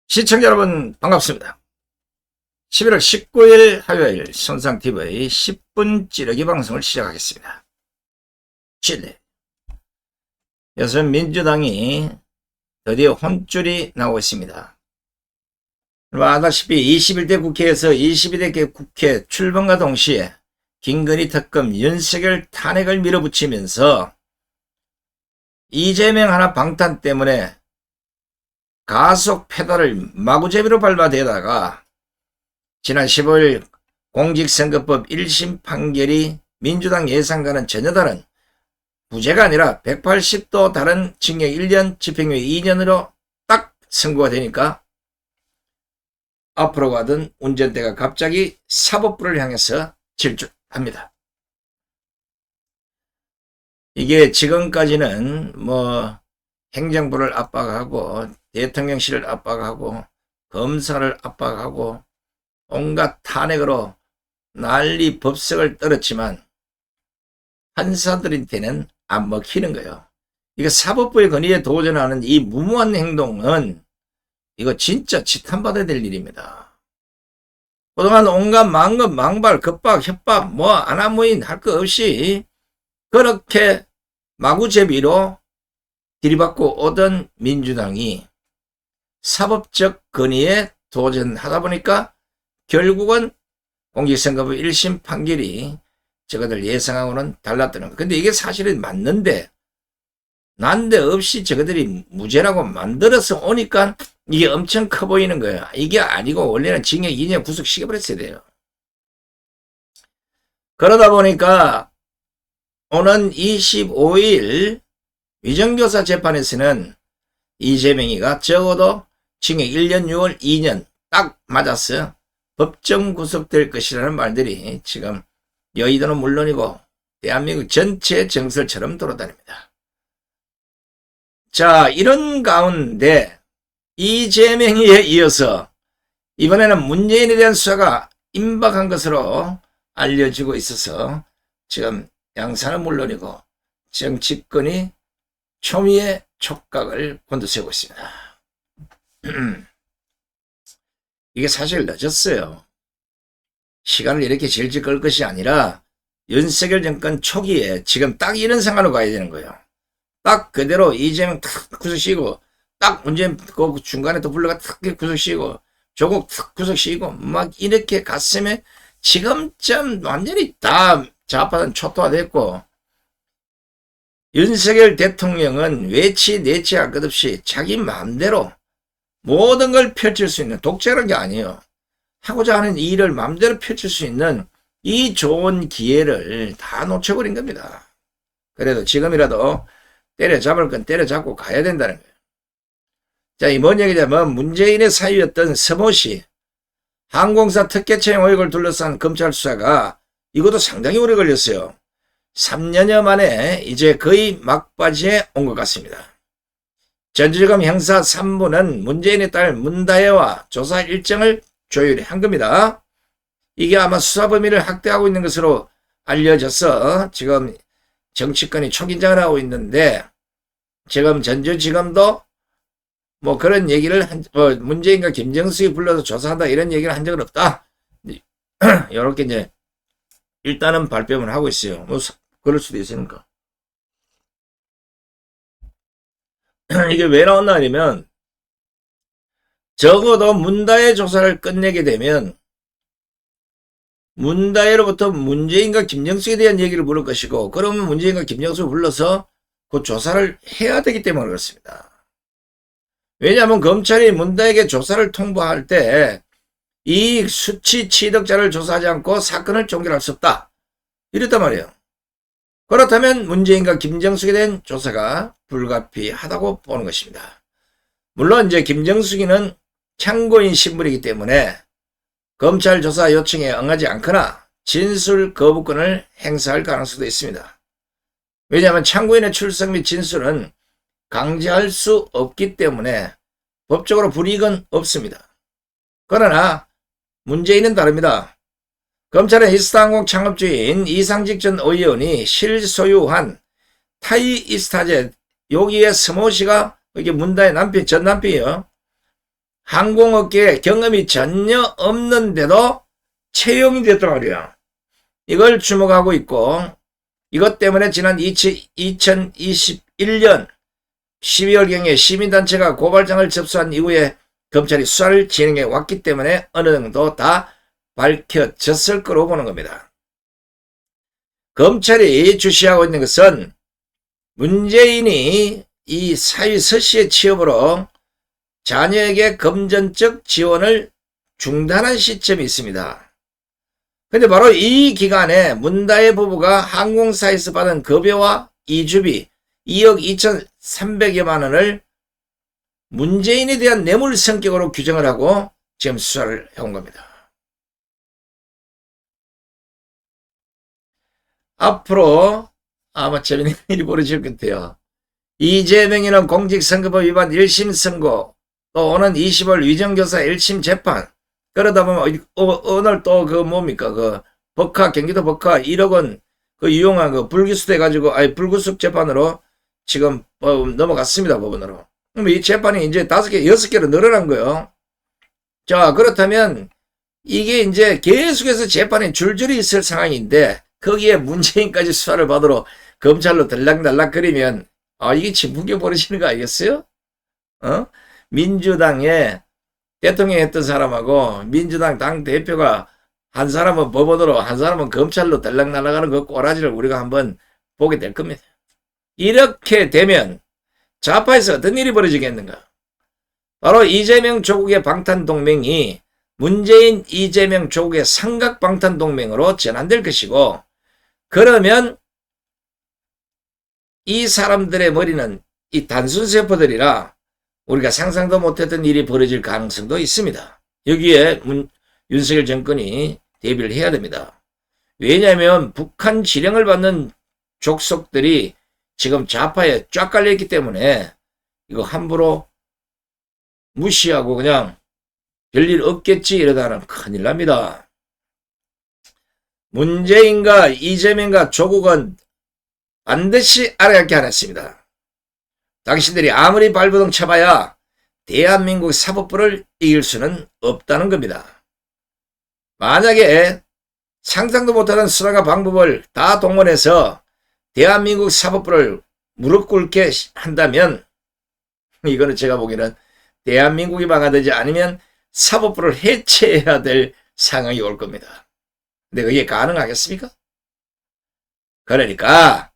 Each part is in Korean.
시청자 여러분 반갑습니다. 11월 19일 화요일 손상TV 10분 찌르기 방송을 시작하겠습니다. 칠레 여기서 민주당이 드디어 혼쭐이 나오고 있습니다. 아다시피 21대 국회에서 22대 국회 출범과 동시에 김건희 특검 윤석열 탄핵을 밀어붙이면서 이재명 하나 방탄 때문에 가속 페달을 마구제비로 밟아대다가 지난 15일 공직선거법 1심 판결이 민주당 예상과는 전혀 다른 무죄가 아니라 180도 다른 징역 1년 집행유예 2년으로 딱 선고가 되니까 앞으로 가던 운전대가 갑자기 사법부를 향해서 질주합니다. 이게 지금까지는 행정부를 압박하고 대통령실을 압박하고 검사를 압박하고 온갖 탄핵으로 난리 법석을 떨었지만 판사들한테는 안 먹히는 거예요. 이거 사법부의 권위에 도전하는 이 무모한 행동은 이거 진짜 지탄받아야 될 일입니다. 그동안 온갖 망금, 망발, 겁박, 협박, 아나무인 할 거 없이 그렇게 마구제비로 들이받고 오던 민주당이 사법적 권위에 도전하다 보니까 결국은 공직선거법 1심 판결이 저거들 예상하고는 달랐다는 거예요. 근데 이게 사실은 맞는데 난데없이 저거들이 무죄라고 만들어서 오니까 이게 엄청 커 보이는 거예요. 이게 아니고 원래는 징역 2년 구속시켜버렸어야 돼요. 그러다 보니까 오는 25일 위정교사 재판에서는 이재명이가 적어도 징역 1년 6월 2년 딱 맞았어요. 법정 구속될 것이라는 말들이 지금 여의도는 물론이고 대한민국 전체 정설처럼 돌아다닙니다. 자, 이런 가운데 이재명에 이어서 이번에는 문재인에 대한 수사가 임박한 것으로 알려지고 있어서 지금 양산은 물론이고 정치권이 초미의 촉각을 곤두세우고 있습니다. 이게 사실 늦었어요. 시간을 이렇게 질질 끌 것이 아니라 윤석열 정권 초기에 지금 딱 이런 상황으로 가야 되는 거예요. 딱 그대로 이재명 탁 구속시키고 딱 문재인 그 중간에 또 불러가 탁 구속시키고 조국 탁 구속시키고 막 이렇게 갔으면 지금쯤 완전히 다 좌파는 초토화됐고 윤석열 대통령은 외치 내치 할 것 없이 자기 마음대로 모든 걸 펼칠 수 있는 독재라는 게 아니에요. 하고자 하는 일을 마음대로 펼칠 수 있는 이 좋은 기회를 다 놓쳐버린 겁니다. 그래도 지금이라도 때려잡을 건 때려잡고 가야 된다는 거예요. 자, 이 뭔 얘기냐면 문재인의 사위였던 서모씨 항공사 특혜 채용 의혹을 둘러싼 검찰 수사가 이것도 상당히 오래 걸렸어요. 3년여 만에 이제 거의 막바지에 온 것 같습니다. 전주지검 형사 3부는 문재인의 딸 문다혜와 조사 일정을 조율한 겁니다. 이게 아마 수사 범위를 확대하고 있는 것으로 알려져서 지금 정치권이 초긴장을 하고 있는데 지금 전주지검도 그런 얘기를 문재인과 김정숙이 불러서 조사한다 이런 얘기를 한 적은 없다. 이렇게 이제 일단은 발뺌을 하고 있어요. 그럴 수도 있으니까. 이게 왜 나왔나 하면 적어도 문다혜 조사를 끝내게 되면 문다혜로부터 문재인과 김정숙에 대한 얘기를 물을 것이고 그러면 문재인과 김정숙을 불러서 그 조사를 해야 되기 때문에 그렇습니다. 왜냐하면 검찰이 문다혜에게 조사를 통보할 때 이 수치 취득자를 조사하지 않고 사건을 종결할 수 없다. 이랬단 말이에요. 그렇다면 문재인과 김정숙에 대한 조사가 불가피하다고 보는 것입니다. 물론 이제 김정숙이는 참고인 신분이기 때문에 검찰 조사 요청에 응하지 않거나 진술 거부권을 행사할 가능성도 있습니다. 왜냐하면 참고인의 출석 및 진술은 강제할 수 없기 때문에 법적으로 불이익은 없습니다. 그러나 문재인은 다릅니다. 검찰은 이스타항공 창업주인 이상직 전 의원이 실소유한 타이이스타젯 여기에 스모 씨가 이게 문다혜 남편 전 남편이요. 항공업계에 경험이 전혀 없는데도 채용이 됐단 말이야. 이걸 주목하고 있고, 이것 때문에 지난 2021년 12월경에 시민단체가 고발장을 접수한 이후에 검찰이 수사를 진행해 왔기 때문에 어느 정도 다 밝혀졌을 거로 보는 겁니다. 검찰이 주시하고 있는 것은 문재인이 이 사위 서씨의 취업으로 자녀에게 금전적 지원을 중단한 시점이 있습니다. 근데 바로 이 기간에 문다혜 부부가 항공사에서 받은 급여와 이주비 2억 2,300여만 원을 문재인에 대한 뇌물 성격으로 규정을 하고 지금 수사를 해온 겁니다. 앞으로 아마 재밌는 일이 벌어질 것 같아요. 이재명이는 공직선거법 위반 1심 선고, 또 오는 20월 위정교사 1심 재판, 그러다 보면 오늘 또 그 뭡니까 그 법카 경기도 법카 1억 원 그 유용한 그 불기소돼 가지고 불구속 재판으로 지금 넘어갔습니다. 법원으로. 그럼 이 재판이 이제 5개 6개로 늘어난 거예요. 자, 그렇다면 이게 이제 계속해서 재판이 줄줄이 있을 상황인데 거기에 문재인까지 수사를 받으러 검찰로 들락날락거리면 이게 진풍경 벌어지는 거 아니겠어요? 민주당에 대통령 했던 사람하고 민주당 당대표가 한 사람은 법원으로 한 사람은 검찰로 들락날락하는 그 꼬라지를 우리가 한번 보게 될 겁니다. 이렇게 되면 좌파에서 어떤 일이 벌어지겠는가? 바로 이재명 조국의 방탄동맹이 문재인 이재명 조국의 삼각방탄동맹으로 전환될 것이고, 그러면 이 사람들의 머리는 이 단순세포들이라 우리가 상상도 못했던 일이 벌어질 가능성도 있습니다. 여기에 윤석열 정권이 대비를 해야 됩니다. 왜냐하면 북한 지령을 받는 족속들이 지금 좌파에 쫙 깔려있기 때문에 이거 함부로 무시하고 그냥 별일 없겠지 이러다는 큰일 납니다. 문재인과 이재명과 조국은 반드시 알아야 할 게 하나 있습니다. 당신들이 아무리 발버둥 쳐봐야 대한민국 사법부를 이길 수는 없다는 겁니다. 만약에 상상도 못하는 수단과 방법을 다 동원해서 대한민국 사법부를 무릎 꿇게 한다면 이거는 제가 보기에는 대한민국이 망하든지 아니면 사법부를 해체해야 될 상황이 올 겁니다. 근데 그게 가능하겠습니까? 그러니까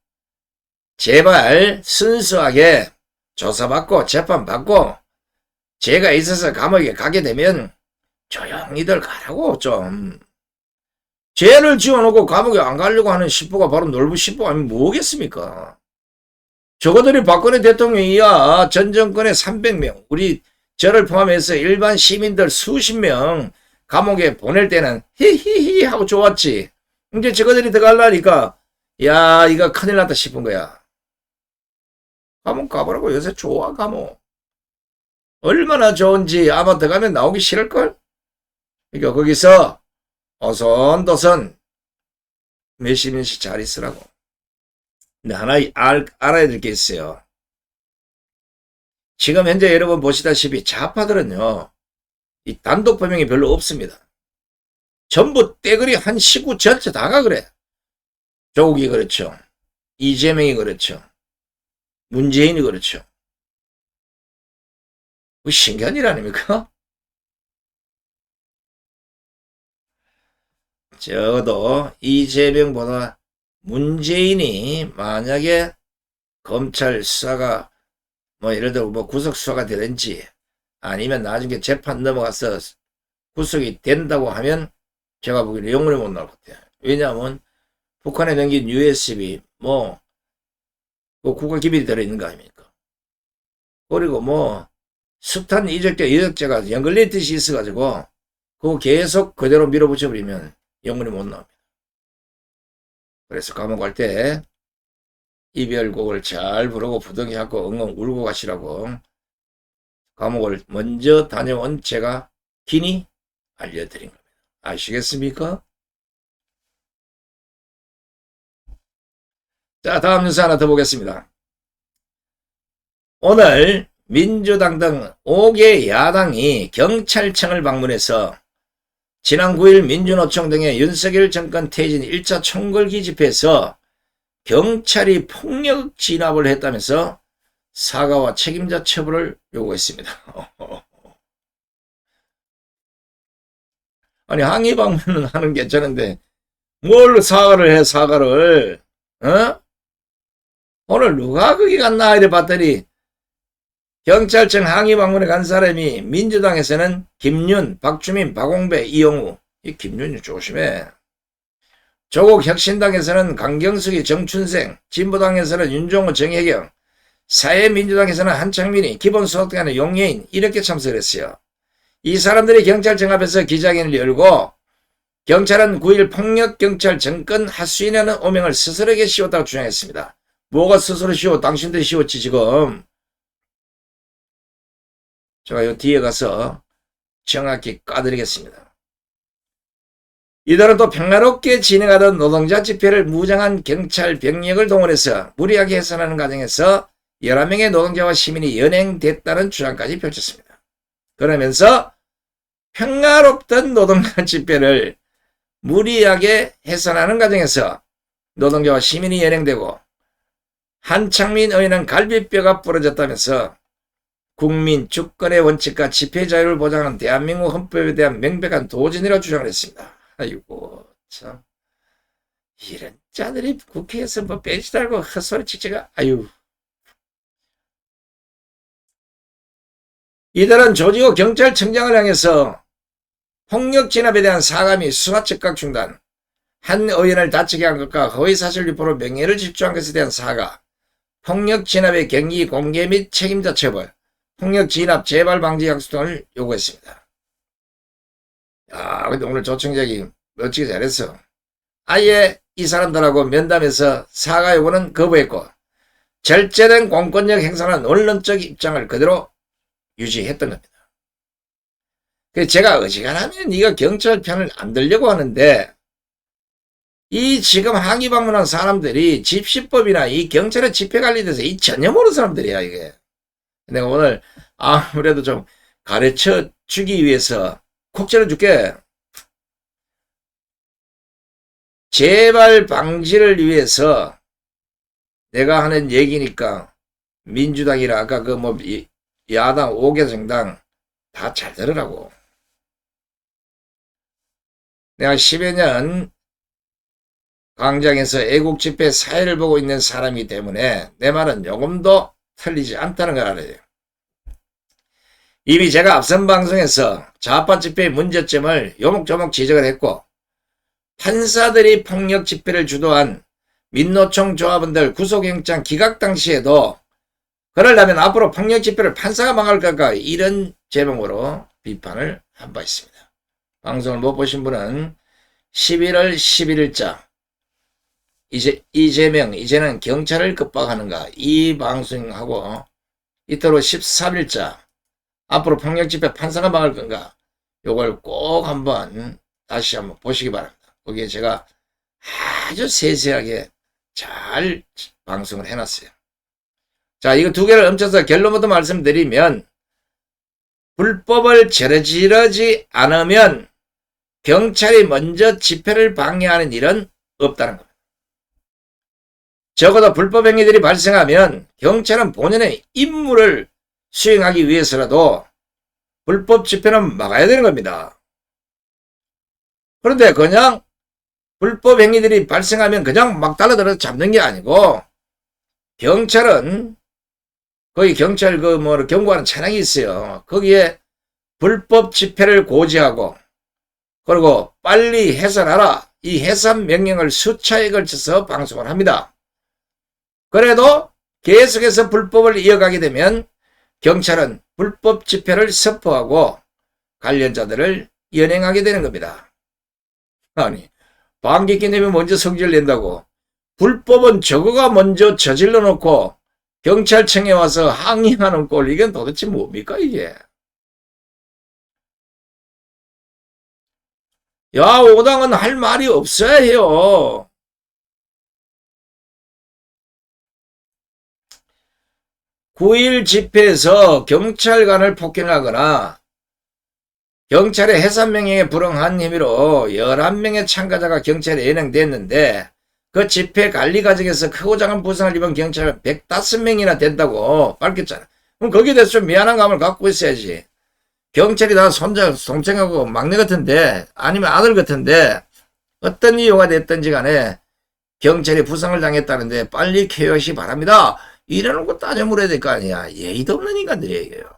제발 순수하게 조사받고 재판받고 죄가 있어서 감옥에 가게 되면 조용히들 가라고 좀. 죄를 지어놓고 감옥에 안 가려고 하는 신부가 바로 놀부 신부 아니면 뭐겠습니까? 저거들이 박근혜 대통령이야 전 정권의 300명 우리 저를 포함해서 일반 시민들 수십 명 감옥에 보낼 때는 히히히 하고 좋았지. 이제 저거들이 들어가려니까 야 이거 큰일 났다 싶은 거야. 감옥 가보라고. 요새 좋아 감옥. 얼마나 좋은지 아마 들어가면 나오기 싫을걸? 그러니까 거기서 어선도선 몇십 년씩 잘 있으라고. 근데 하나 알아야 될 게 있어요. 지금 현재 여러분 보시다시피 좌파들은요 이 단독 범행이 별로 없습니다. 전부 떼거리 한 시구 전체 다가 그래. 조국이 그렇죠. 이재명이 그렇죠. 문재인이 그렇죠. 그 신기한 일 아닙니까? 적어도 이재명보다 문재인이 만약에 검찰 수사가 뭐 예를 들어 뭐 구속 수사가 되든지 아니면 나중에 재판 넘어가서 구속이 된다고 하면 제가 보기에는 영원히 못 나올 것 같아요. 왜냐하면 북한에 넘긴 USB 뭐 국가기밀이 들어있는 거 아닙니까? 그리고 뭐 석탄 이적자가 연결되듯이 있어가지고 그거 계속 그대로 밀어붙여버리면 영원히 못 나옵니다. 그래서 감옥 갈 때 이별곡을 잘 부르고 부둥이 잡고 엉엉 울고 가시라고 감옥을 먼저 다녀온 제가 긴히 알려드린 겁니다. 아시겠습니까? 자, 다음 뉴스 하나 더 보겠습니다. 오늘 민주당 등 5개 야당이 경찰청을 방문해서 지난 9일 민주노총 등의 윤석열 정권 퇴진 1차 총궐기 집회에서 경찰이 폭력 진압을 했다면서 사과와 책임자 처벌을 요구했습니다. 아니, 항의 방문은 하는 게 괜찮은데 뭘 사과를 해, 사과를. 어? 오늘 누가 거기 갔나 이래 봤더니 경찰청 항의 방문에 간 사람이 민주당에서는 김윤, 박주민, 박홍배, 이용우. 이 김윤이 조심해. 조국 혁신당에서는 강경숙이, 정춘생, 진보당에서는 윤종호, 정혜경, 사회민주당에서는 한창민이, 기본소득당에는 용예인 이렇게 참석을 했어요. 이 사람들이 경찰청 앞에서 기자회견을 열고 경찰은 9일 폭력경찰 정권 하수인이라는 오명을 스스로에게 씌웠다고 주장했습니다. 뭐가 스스로 씌워? 당신들이 씌웠지 지금. 제가 요 뒤에 가서 정확히 까드리겠습니다. 이들은 또 평화롭게 진행하던 노동자 집회를 무장한 경찰 병력을 동원해서 무리하게 해산하는 과정에서 11명의 노동자와 시민이 연행됐다는 주장까지 펼쳤습니다. 그러면서 평화롭던 노동자 집회를 무리하게 해산하는 과정에서 노동자와 시민이 연행되고 한창민 의원은 갈비뼈가 부러졌다면서 국민 주권의 원칙과 집회 자유를 보장하는 대한민국 헌법에 대한 명백한 도전이라고 주장을 했습니다. 아이고 참 이런 자들이 국회에서 뭐 벤치 달고 헛소리 치지가 아유. 이들은 조지호 경찰청장을 향해서 폭력 진압에 대한 사과 및 수사 즉각 중단, 한 의원을 다치게 한 것과 허위사실 유포로 명예를 집중한 것에 대한 사과, 폭력 진압의 경위 공개 및 책임자 처벌, 폭력 진압 재발 방지 약속 등을 요구했습니다. 야, 근데 오늘 조청장이 멋지게 잘했어. 아예 이 사람들하고 면담에서 사과 요구는 거부했고 절제된 공권력 행사는 원론적 입장을 그대로 유지했던 겁니다. 그래서 제가 어지간하면 네가 경찰 편을 안 들려고 하는데 이 지금 항의 방문한 사람들이 집시법이나 이 경찰의 집회 관리돼서 이 전혀 모르는 사람들이야 이게. 내가 오늘 아무래도 좀 가르쳐 주기 위해서 콕 찔러줄게. 재발 방지를 위해서 내가 하는 얘기니까 민주당이나 아까 그 뭐 야당 5개 정당 다 잘 들으라고. 내가 10여 년 광장에서 애국 집회 사회를 보고 있는 사람이기 때문에 내 말은 조금도 틀리지 않다는 걸 알아요. 이미 제가 앞선 방송에서 좌파 집회의 문제점을 요목조목 지적을 했고 판사들이 폭력 집회를 주도한 민노총 조합원들 구속영장 기각 당시에도 그러려면 앞으로 폭력 집회를 판사가 망할 걸까 이런 제목으로 비판을 한 바 있습니다. 방송을 못 보신 분은 11월 11일자 이재명 이제는 경찰을 급박하는가 이 방송하고 이따로 13일자 앞으로 폭력 집회 판사가 망할 건가 요걸 꼭 한번 다시 한번 보시기 바랍니다. 거기에 제가 아주 세세하게 잘 방송을 해놨어요. 자, 이거 두 개를 얹혀서 결론부터 말씀드리면 불법을 저지르지 않으면 경찰이 먼저 집회를 방해하는 일은 없다는 겁니다. 적어도 불법 행위들이 발생하면 경찰은 본연의 임무를 수행하기 위해서라도 불법 집회는 막아야 되는 겁니다. 그런데 그냥 불법 행위들이 발생하면 그냥 막 달라들어서 잡는 게 아니고 경찰은 거기 경찰 경고하는 차량이 있어요. 거기에 불법 집회를 고지하고 그리고 빨리 해산하라 이 해산 명령을 수차에 걸쳐서 방송을 합니다. 그래도 계속해서 불법을 이어가게 되면 경찰은 불법 집회를 선포하고 관련자들을 연행하게 되는 겁니다. 아니 방귀뀌님이 먼저 성질을 낸다고 불법은 저거가 먼저 저질러 놓고 경찰청에 와서 항의하는 꼴 이건 도대체 뭡니까 이게. 야 5당은 할 말이 없어야 해요. 9.1 집회에서 경찰관을 폭행하거나 경찰의 해산명령에 불응한 혐의로 11명의 참가자가 경찰에 연행됐는데 그 집회 관리 과정에서 크고 작은 부상을 입은 경찰은 105명이나 된다고 밝혔잖아. 그럼 거기에 대해서 좀 미안한 감을 갖고 있어야지. 경찰이 다 동생하고 막내 같은데 아니면 아들 같은데 어떤 이유가 됐든지 간에 경찰이 부상을 당했다는데 빨리 쾌유하시기 바랍니다. 이러는 거 따져 물어야 될 거 아니야. 예의도 없는 인간들이에요.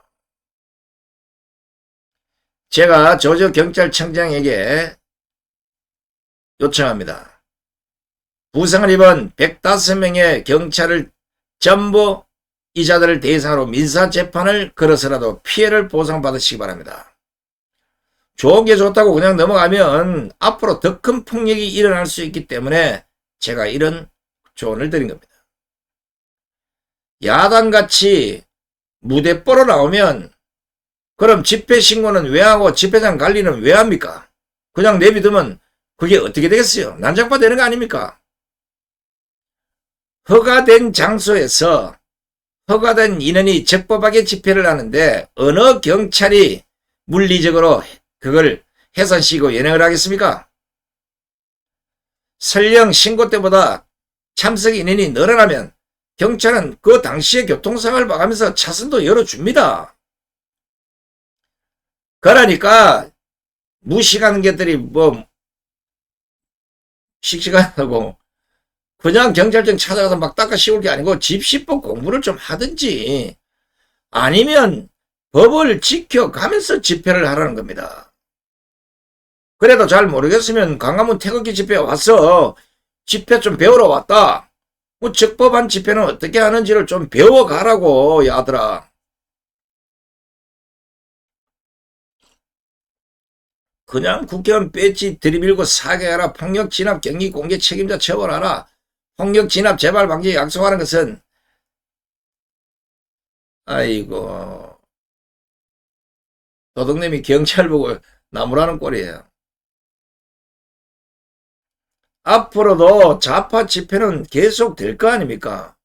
제가 조조 경찰청장에게 요청합니다. 부상을 입은 105명의 경찰을 전부 이자들을 대상으로 민사재판을 걸어서라도 피해를 보상받으시기 바랍니다. 좋은 게 좋다고 그냥 넘어가면 앞으로 더 큰 폭력이 일어날 수 있기 때문에 제가 이런 조언을 드린 겁니다. 야당같이 무대뽀로 나오면 그럼 집회 신고는 왜 하고 집회장 관리는 왜 합니까? 그냥 내비두면 그게 어떻게 되겠어요? 난장파 되는 거 아닙니까? 허가된 장소에서 허가된 인원이 적법하게 집회를 하는데 어느 경찰이 물리적으로 그걸 해산시키고 연행을 하겠습니까? 설령 신고 때보다 참석 인원이 늘어나면 경찰은 그 당시의 교통상황을 봐가면서 차선도 열어줍니다. 그러니까 무식한 것들이 뭐 씩씩하다고 그냥 경찰청 찾아가서 막 닦아 씌울 게 아니고 집시법 공부를 좀 하든지 아니면 법을 지켜가면서 집회를 하라는 겁니다. 그래도 잘 모르겠으면 광화문 태극기 집회에 와서 집회 좀 배우러 왔다. 뭐 적법한 집회는 어떻게 하는지를 좀 배워가라고 야들아. 그냥 국회의원 배지 들이밀고 사과하라. 폭력 진압 경기 공개 책임자 처벌하라. 폭력 진압 재발 방지 약속하는 것은 아이고 도둑님이 경찰 보고 나무라는 꼴이에요. 앞으로도 좌파 집회는 계속 될 거 아닙니까?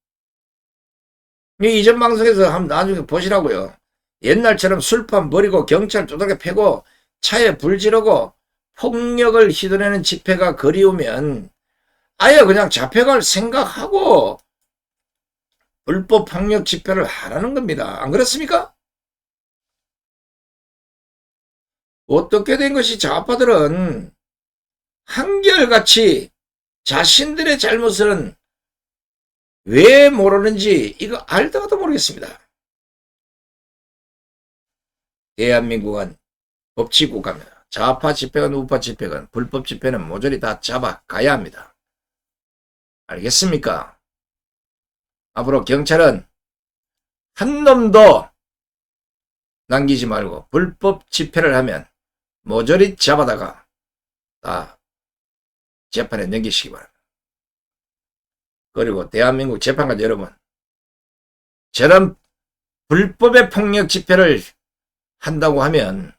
이전 방송에서 한번 나중에 보시라고요. 옛날처럼 술판 버리고 경찰 두들겨 패고 차에 불 지르고 폭력을 휘두르는 집회가 그리우면 아예 그냥 잡혀갈 생각하고 불법 폭력 집회를 하라는 겁니다. 안 그렇습니까? 어떻게 된 것이 좌파들은 한결같이 자신들의 잘못은 왜 모르는지 이거 알다가도 모르겠습니다. 대한민국은 법치국가입니다. 좌파 집회건 우파 집회건 불법 집회는 모조리 다 잡아가야 합니다. 알겠습니까? 앞으로 경찰은 한 놈도 남기지 말고 불법 집회를 하면 모조리 잡아다가 다 재판에 넘기시기 바랍니다. 그리고 대한민국 재판관 여러분, 저런 불법의 폭력 집회를 한다고 하면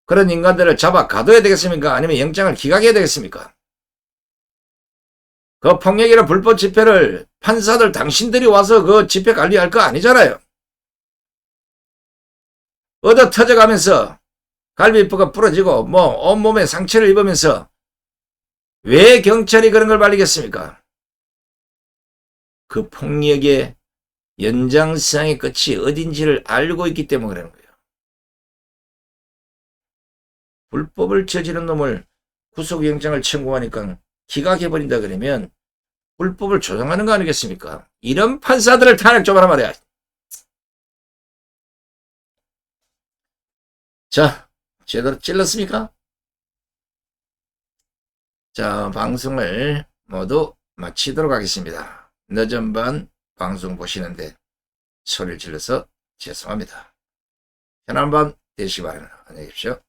그런 인간들을 잡아 가둬야 되겠습니까? 아니면 영장을 기각해야 되겠습니까? 그 폭력이나 불법 집회를 판사들 당신들이 와서 그 집회 관리할 거 아니잖아요. 얻어 터져가면서 갈비뼈가 부러지고 뭐 온몸에 상처를 입으면서 왜 경찰이 그런 걸 말리겠습니까? 그 폭력의 연장선상의 끝이 어딘지를 알고 있기 때문에 그러는 거예요. 불법을 저지른 놈을 구속영장을 청구하니까 기각해버린다 그러면 불법을 조장하는 거 아니겠습니까? 이런 판사들을 탄핵 좀 하란 말이야. 자, 제대로 찔렀습니까? 자, 방송을 모두 마치도록 하겠습니다. 늦은 밤 방송 보시는데 소리를 질러서 죄송합니다. 편안한 밤 되시기 바랍니다. 안녕히 계십시오.